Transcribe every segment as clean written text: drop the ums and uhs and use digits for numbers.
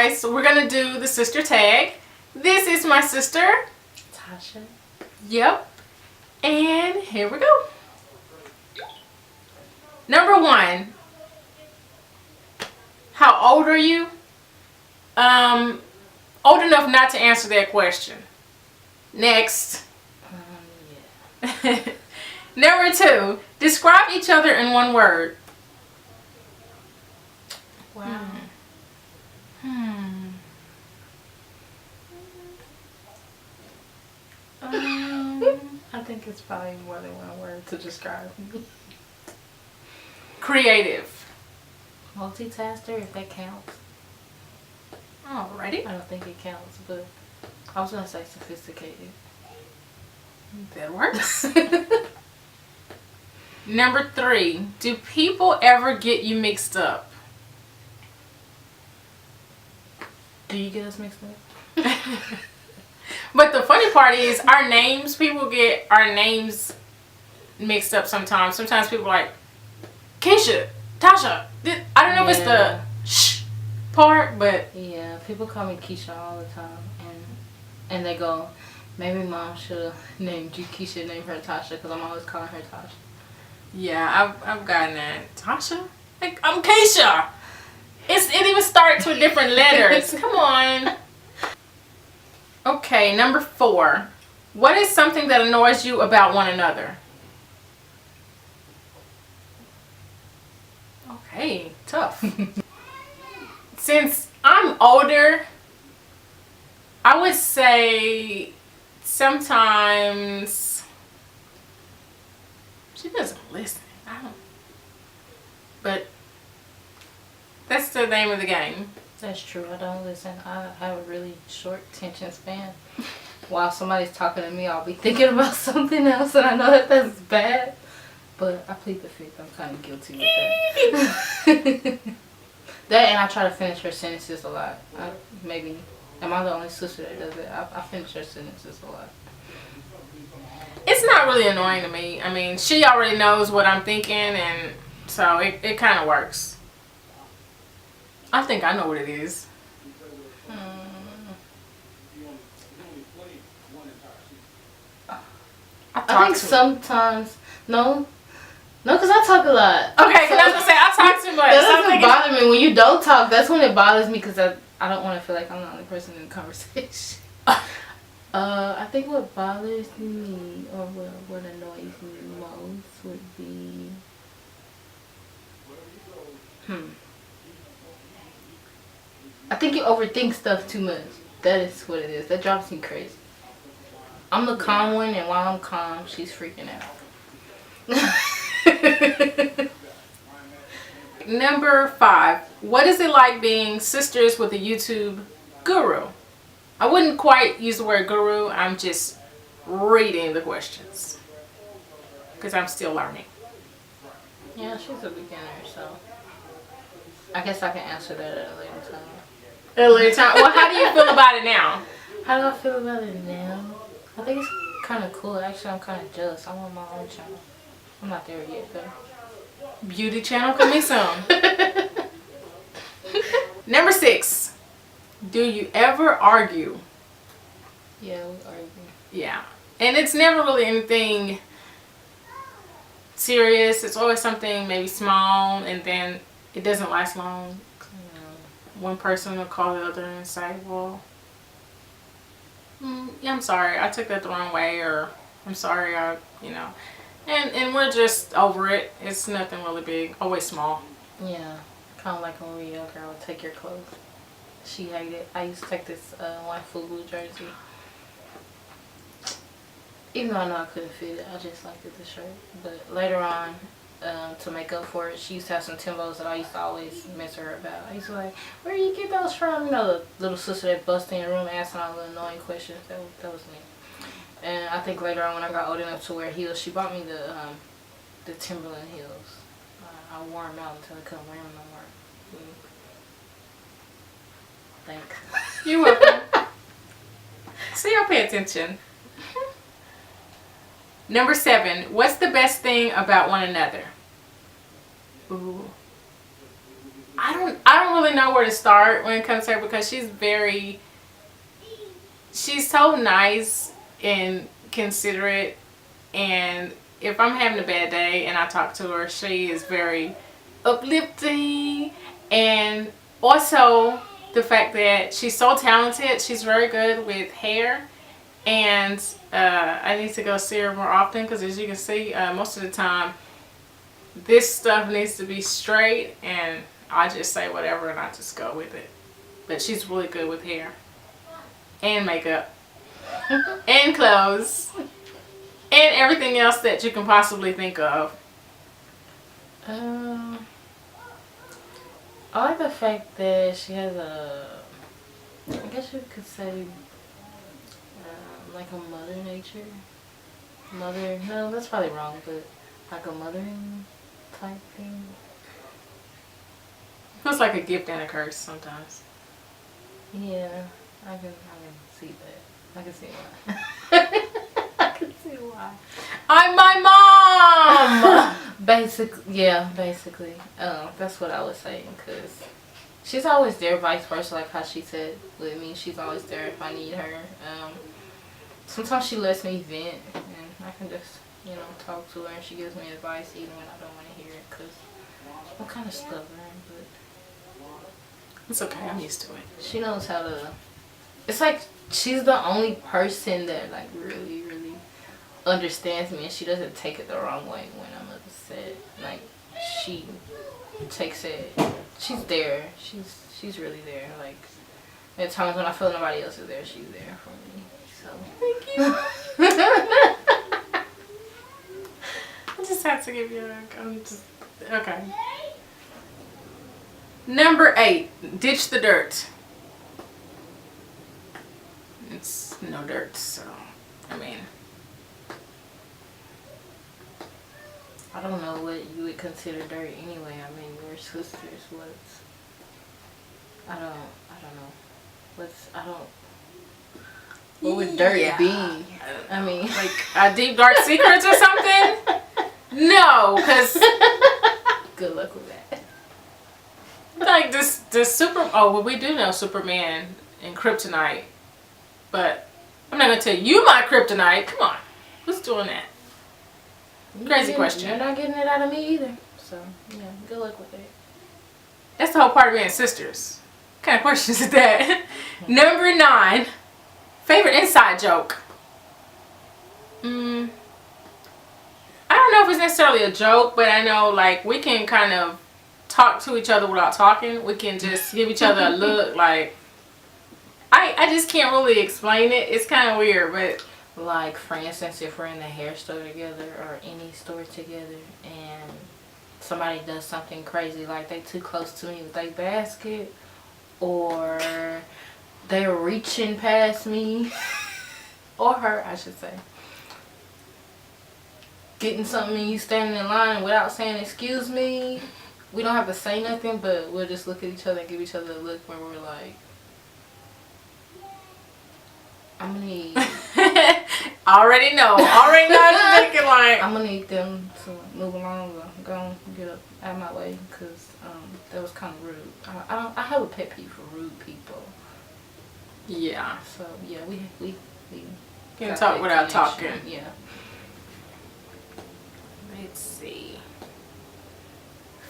Alright, so we're gonna do the sister tag. This is my sister, Tasha. Yep. And here we go. Number 1. How old are you? Old enough not to answer that question. Next. Yeah. Number 2. Describe each other in one word. Wow. I think it's probably more than one word to describe me. Creative. Multitasker, if that counts. Alrighty. I don't think it counts, but I was gonna say sophisticated. That works. Number 3. Do people ever get you mixed up? Do you get us mixed up? But the funny part is our names, people get our names mixed up sometimes. Sometimes people are like, Keisha, Tasha. I don't know if it's the shh part, but... Yeah, people call me Keisha all the time. And they go, maybe mom should have named you Keisha and named her Tasha, because I'm always calling her Tasha. Yeah, I've gotten that. Tasha? Like, I'm Keisha. It even starts with different letters. Come on. Okay, number 4. What is something that annoys you about one another? Okay, tough. Since I'm older, I would say sometimes she doesn't listen. I don't. But that's the name of the game. That's true. I don't listen. I have a really short attention span. While somebody's talking to me, I'll be thinking about something else, and I know that that's bad. But I plead the fifth. I'm kind of guilty with that. That, and I try to finish her sentences a lot. Maybe, am I the only sister that does it? I finish her sentences a lot. It's not really annoying to me. I mean, she already knows what I'm thinking, and so it kind of works. I think I know what it is. I think sometimes, no, because I talk a lot. Okay, because I was going to say, I talk too much. That doesn't bother me. When you don't talk, that's when it bothers me, because I don't want to feel like I'm the only person in the conversation. I think what bothers me, or what annoys me most would be, I think you overthink stuff too much. That is what it is. That drives me crazy. I'm the calm one, and while I'm calm, she's freaking out. Number 5. What is it like being sisters with a YouTube guru? I wouldn't quite use the word guru. I'm just reading the questions because I'm still learning. Yeah, she's a beginner, so I guess I can answer that at a later time. At a later time? Well, how do you feel about it now? How do I feel about it now? I think it's kind of cool. Actually, I'm kind of jealous. I want my own channel. I'm not there yet, though. Beauty channel coming soon. Number 6. Do you ever argue? Yeah, we argue. Yeah. And it's never really anything serious. It's always something maybe small, and then it doesn't last long. One person will call the other and say, well, yeah, I'm sorry, I took that the wrong way, or I'm sorry, and we're just over it. It's nothing really big, always small. Yeah, kind of like when we were younger, I would take your clothes. She hated it. I used to take this white FUBU jersey. Even though I know I couldn't fit it, I just liked the shirt. But later on, to make up for it, she used to have some Timbos that I used to always mess her about. I used to be like, where do you get those from? You know, the little sister that busted in your room asking all the annoying questions. That was me. And I think later on when I got old enough to wear heels, she bought me the Timberland heels. I wore them out until I couldn't wear them no more. Thanks. You're welcome. See, I pay attention. Number 7. What's the best thing about one another? Ooh. I don't really know where to start when it comes to her because she's so nice and considerate, and if I'm having a bad day and I talk to her, she is very uplifting. And also the fact that she's so talented, she's very good with hair. And I need to go see her more often because, as you can see, most of the time this stuff needs to be straight, and I just say whatever and I just go with it. But she's really good with hair and makeup and clothes and everything else that you can possibly think of. I like the fact that she has I guess you could say, like a mother nature. No, that's probably wrong, but like a mothering type thing. Feels like a gift and a curse sometimes. Yeah, I can see that. I can see why. I can see why. I'm my mom! Basically. That's what I was saying, because she's always there, vice versa, like how she said with me. She's always there if I need her. Sometimes she lets me vent, and I can just, talk to her, and she gives me advice even when I don't want to hear it, because I'm kind of stubborn, but It's okay, I'm used to it. she knows how to. It's like she's the only person that like really, really understands me, and she doesn't take it the wrong way when I'm upset. Like she takes it. She's there. She's really there. Like at times when I feel nobody else is there, she's there for me. So Thank you. I just have to give you okay. Number 8, ditch the dirt. It's no dirt, so I mean, I don't know what you would consider dirt anyway. I mean, we're sisters. I don't know. What would dirt be? I mean, like deep dark secrets or something? No, because good luck with that. like this super. Oh, well, we do know Superman and Kryptonite, but I'm not gonna tell you my Kryptonite. Come on, who's doing that? Crazy question. You're not getting it out of me either. So yeah, good luck with it. That's the whole part of being sisters. What kind of questions is that? Number 9, favorite inside joke. I don't know if it's necessarily a joke, but I know like we can kind of talk to each other without talking. We can just give each other a look. Like I just can't really explain it. It's kind of weird, but like for instance, if we're in the hair store together or any store together, and somebody does something crazy, like they too close to me with their basket, or they're reaching past me, or her, I should say, getting something and you standing in line without saying excuse me. We don't have to say nothing, but we'll just look at each other and give each other a look where we're like, I'm gonna need already know you're thinking like I'm gonna need them to move along or go and get up out of my way, because that was kind of rude. I have a pet peeve for rude people. yeah. So yeah, we Can talk without talking. Yeah. Let's see.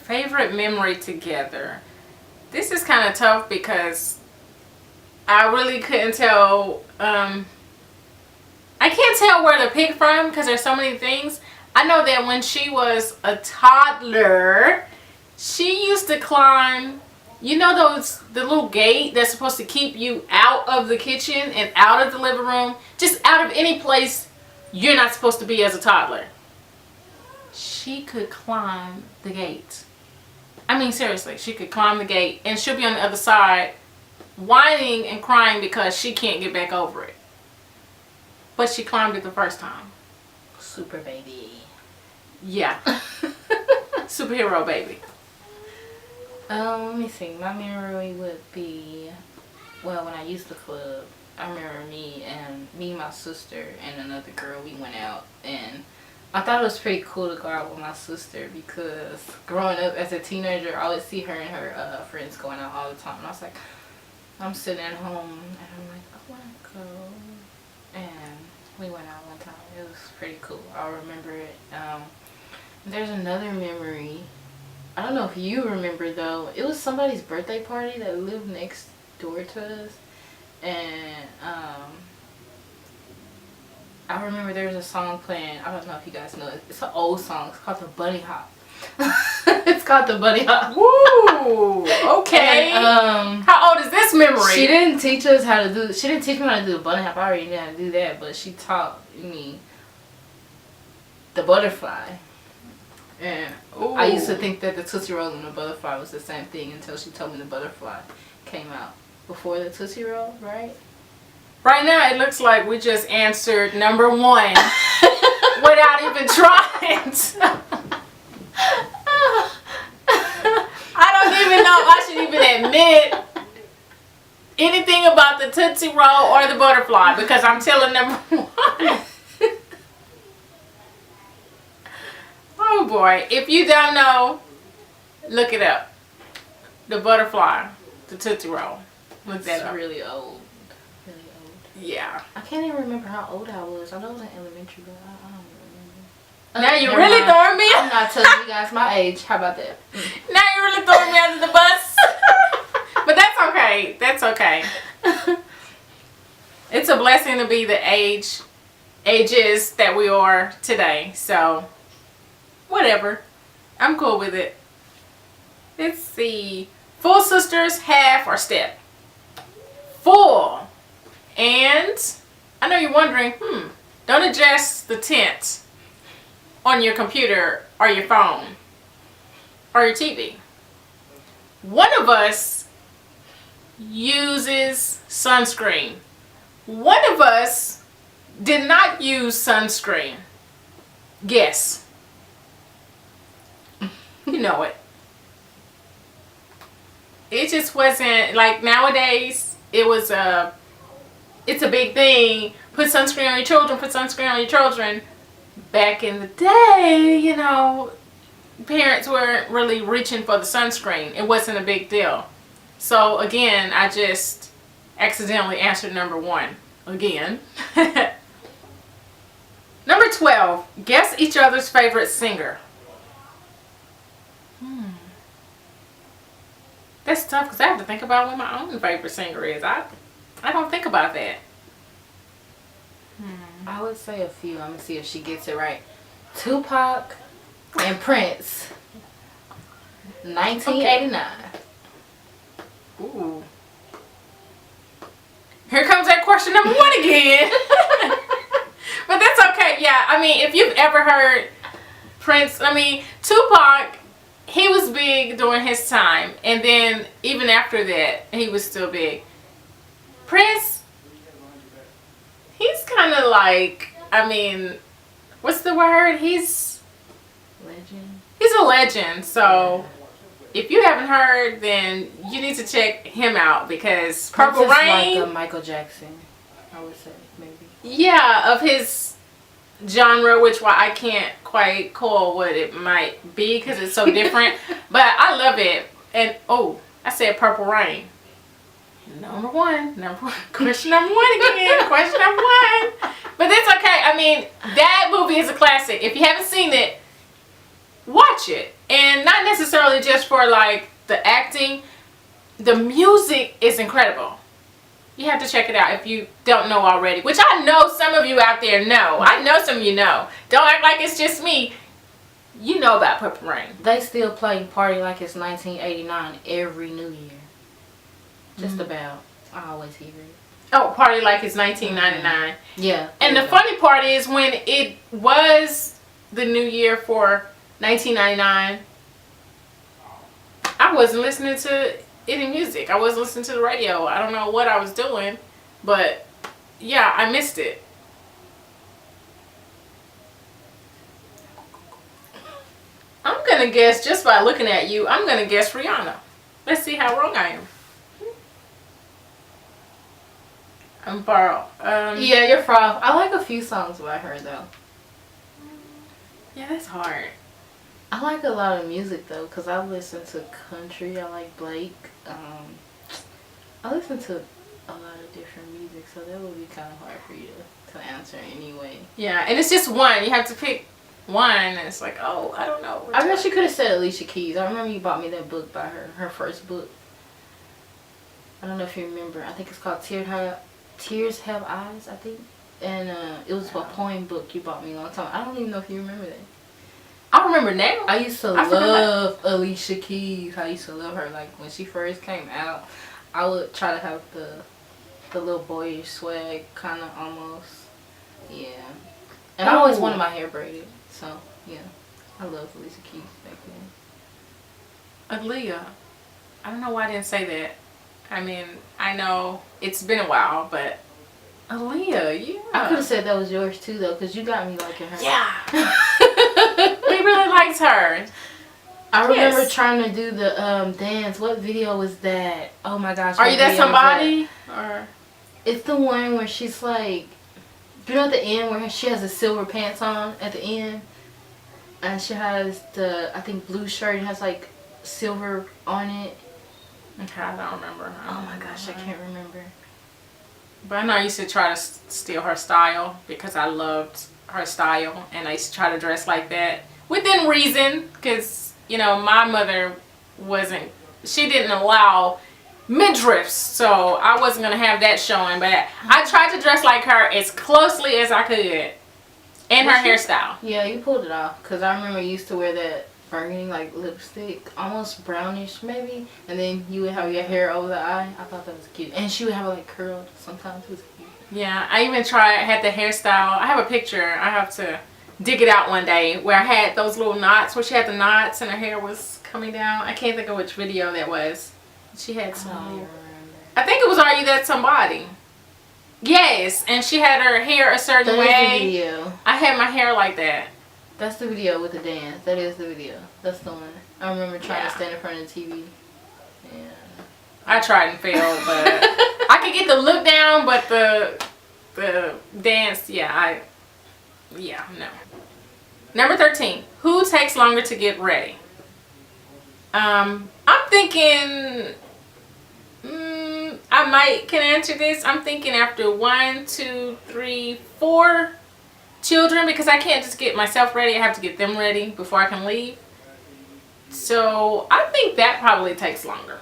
Favorite memory together. This is kind of tough because I really couldn't tell. I can't tell where to pick from because there's so many things. I know that when she was a toddler, she used to climb, the little gate that's supposed to keep you out of the kitchen and out of the living room, just out of any place you're not supposed to be as a toddler. She could climb the gate. I mean, seriously, she could climb the gate and she'll be on the other side whining and crying because she can't get back over it. But she climbed it the first time. Super baby. Yeah. Superhero baby. Let me see. My memory would be, well, when I used the club, I remember me, my sister, and another girl, we went out, and I thought it was pretty cool to go out with my sister because growing up as a teenager, I would see her and her friends going out all the time. And I was like, I'm sitting at home and I'm like, I want to go. And we went out one time. It was pretty cool. I remember it. There's another memory. I don't know if you remember though. It was somebody's birthday party that lived next door to us. And I remember there was a song playing. I don't know if you guys know it. It's an old song. It's called the Bunny Hop. It's called the Bunny Hop. Woo! Okay. And, how old is this memory? She didn't teach us how to do. She didn't teach me how to do the bunny hop. I already knew how to do that, but she taught me the butterfly. And Ooh. I used to think that the Tootsie Roll and the butterfly was the same thing until she told me the butterfly came out before the Tootsie Roll, right? Right now, it looks like we just answered number one without even trying. I don't even know if I should even admit anything about the Tootsie Roll or the butterfly because I'm telling number one. Oh boy. If you don't know, look it up. The butterfly, the Tootsie Roll. Look that up. Really old. Really old. Yeah. I can't even remember how old I was. I know it was in elementary, but I don't remember. Now you're really throwing me. I'm not telling you guys my age. How about that? Now you're really throwing me under the bus. But that's okay. That's okay. It's a blessing to be the ages that we are today. So, whatever. I'm cool with it. Let's see. Full sisters, half, or step? Full. And I know you're wondering, don't adjust the tint on your computer or your phone or your TV. One of us uses sunscreen. One of us did not use sunscreen. Guess. You know it. It just wasn't like nowadays. It's a big thing. Put sunscreen on your children. Put sunscreen on your children. Back in the day, you know, parents weren't really reaching for the sunscreen. It wasn't a big deal. So again, I just accidentally answered number one again. Number 12, guess each other's favorite singer. That's tough because I have to think about what my own favorite singer is. I don't think about that. I would say a few. I'm going to see if she gets it right. Tupac and Prince. 1989. Okay. Ooh. Here comes that question number one again. But that's okay. Yeah, I mean, if you've ever heard Prince, I mean, Tupac, he was big during his time. And then even after that, he was still big. Prince, he's kind of like, I mean, what's the word? He's Legend. He's a legend. So if you haven't heard, then you need to check him out because Purple Prince is Rain. like a Michael Jackson, I would say, maybe. Yeah, of his genre, which why I can't quite call what it might be because it's so different. But I love it. And oh, I said Purple Rain. Number one. Question number one again. Question number one. But that's okay. I mean, that movie is a classic. If you haven't seen it, watch it. And not necessarily just for like the acting. The music is incredible. You have to check it out if you don't know already. Which I know some of you out there know. I know some of you know. Don't act like it's just me. You know about Purple Rain. They still play Party Like It's 1989 every New Year. Just about. I always hear it. Oh, Party Like It's 1999. Yeah. And the funny part is when it was the new year for 1999, I wasn't listening to any music. I wasn't listening to the radio. I don't know what I was doing, but yeah, I missed it. I'm gonna guess just by looking at you. I'm gonna guess Rihanna. Let's see how wrong I am. I'm far off. Yeah, you're far off. I like a few songs by her though. Yeah, that's hard. I like a lot of music though, cause I listen to country. I like Blake. I listen to a lot of different music, so that would be kind of hard for you to answer anyway. Yeah, and it's just one. You have to pick one, and it's like, oh, I don't know. I guess you could have said Alicia Keys. I remember you bought me that book by her first book. I don't know if you remember. I think it's called Tears Have Eyes, I think. And it was a poem book you bought me a long time. I don't even know if you remember that. I remember now. I used to love Alicia Keys. I used to love her. Like when she first came out, I would try to have the little boyish swag, kind of almost. Yeah. And I always wanted my hair braided. So yeah, I loved Alicia Keys back then. Aaliyah. I don't know why I didn't say that. I mean, I know it's been a while, but Aaliyah, yeah. I could have said that was yours too, though, because you got me liking her. Yeah. We really liked her. I remember trying to do the dance. What video was that? Oh my gosh. Are You That Somebody? Or it's the one where she's like, you know, at the end where she has the silver pants on at the end, and she has the, I think, blue shirt and has like silver on it. Okay, I don't remember. Oh my gosh, I can't remember. But I know I used to try to steal her style because I loved her style, and I used to try to dress like that within reason, because, you know, my mother she didn't allow midriffs, so I wasn't going to have that showing, but I tried to dress like her as closely as I could, and her hairstyle. Yeah, you pulled it off, because I remember you used to wear that burgundy like lipstick, almost brownish maybe, and then you would have your hair over the eye. I thought that was cute, and she would have it like curled sometimes. It was cute. Yeah, I even had the hairstyle. I have a picture. I have to dig it out one day where I had those little knots, where she had the knots and her hair was coming down. I can't think of which video that was. She had some. I think it was Are You That Somebody? Yes, and she had her hair a certain way. That is the video. I had my hair like that. That's the video with the dance. That is the video. That's the one. I remember trying to stand in front of the TV. Yeah. I tried and failed, but I could get the look down, but the dance, no. Number 13. Who takes longer to get ready? I'm thinking, I can answer this. I'm thinking after 1, 2, 3, 4 children, because I can't just get myself ready. I have to get them ready before I can leave. So I think that probably takes longer.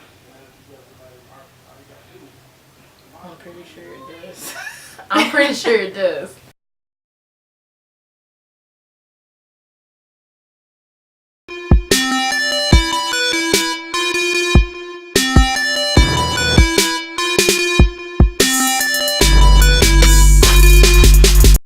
I'm pretty sure it does. I'm pretty sure it does.